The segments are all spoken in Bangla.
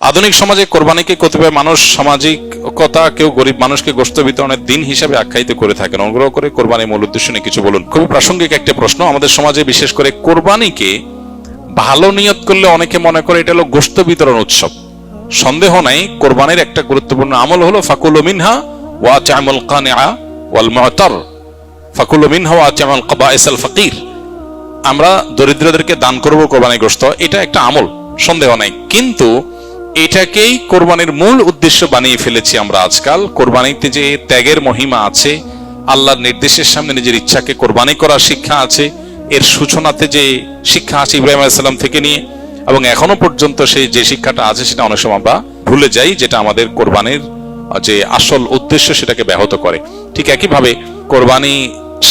আধুনিক সমাজে কোরবানিকে কতিপয় মানুষ সামাজিকতা, কেউ গরিব মানুষকে গোশত বিতরণের দিন হিসাবে আখ্যায়িত করে থাকেন। অনুগ্রহ করে কোরবানির মূল উদ্দেশ্য নিয়ে কিছু বলুন। খুবই প্রাসঙ্গিক একটা প্রশ্ন। আমাদের সমাজে বিশেষ করে কোরবানিকে ভালো নিয়ত করলে অনেকে মনে করে এটা হলো গোশত বিতরণ উৎসব। সন্দেহ নাই, কোরবানির একটা গুরুত্বপূর্ণ আমল হলো ফাকুলু মিনহা ওয়া আত'আমুল কানিআ ওয়াল মু'তার, ফাকুলু মিনহা ওয়া আত'আমুল কাবাইসাল ফাকির। আমরা দরিদ্রদেরকে দান করব কোরবানির গোশত, এটা একটা আমল, সন্দেহ নাই। কিন্তু এটাকেই কোরবানির মূল উদ্দেশ্য বানিয়ে ফেলেছি আমরা আজকাল। কোরবানিতে যে ত্যাগের মহিমা আছে, আল্লাহর নির্দেশের সামনে নিজের ইচ্ছাকে কোরবানি করার শিক্ষা আছে, এর সূচনাতে যে শিক্ষা আছে ইব্রাহিম আলাইহিস সালাম থেকে নিয়ে এবং এখনো পর্যন্ত সেই যে শিক্ষাটা আছে সেটা অনেক সময় আমরা ভুলে যাই, যেটা আমাদের কোরবানির যে আসল উদ্দেশ্য সেটাকে ব্যাহত করে। ঠিক একইভাবে কোরবানি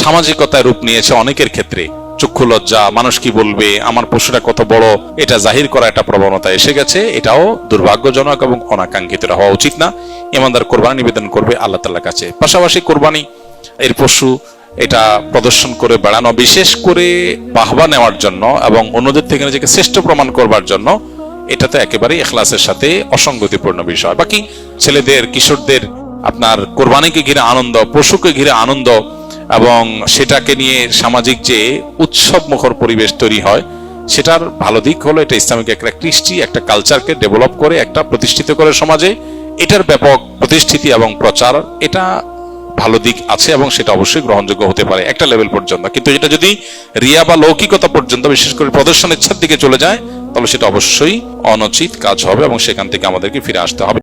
সামাজিকতায় রূপ নিয়েছে অনেকের ক্ষেত্রে। চক্ষু লজ্জা, মানুষ কি বলবে, আমার পশুটা কত বড়, এটা জাহির করা একটা প্রবণতা এসে গেছে। এটাও দুর্ভাগ্যজনক এবং অনাকাঙ্ক্ষিত হওয়া উচিত না। ইমানদার কোরবানি নিবেদন করবে আল্লাহ তাআলার কাছে। পাশাপাশি কোরবানি এর পশু এটা প্রদর্শন করে বেড়ানো, বিশেষ করে বাহবা নেওয়ার জন্য এবং অন্যদের থেকে নিজেকে শ্রেষ্ঠ প্রমাণ করবার জন্য, এটা তো একেবারেই ইখলাসের সাথে অসঙ্গতিপূর্ণ বিষয়। বাকি ছেলেদের, কিশোরদের আপনার কোরবানিকে ঘিরে আনন্দ, পশুকে ঘিরে আনন্দ এবং সেটাকে নিয়ে সামাজিক যে উৎসব মুখর পরিবেশ তৈরি হয়, সেটার ভালো দিক হলো এটা ইসলামিক একটা কৃষ্টি, একটা কালচারকে ডেভেলপ করে, একটা প্রতিষ্ঠিত করে সমাজে। এটার ব্যাপক প্রতিষ্ঠিতি এবং প্রচার, এটা ভালো দিক আছে এবং সেটা অবশ্যই গ্রহণযোগ্য হতে পারে একটা লেভেল পর্যন্ত। কিন্তু এটা যদি রিয়া বা লৌকিকতা পর্যন্ত, বিশেষ করে প্রদর্শন ইচ্ছার দিকে চলে যায়, তাহলে সেটা অবশ্যই অনুচিত কাজ হবে এবং সেখান থেকে আমাদেরকে ফিরে আসতে হবে।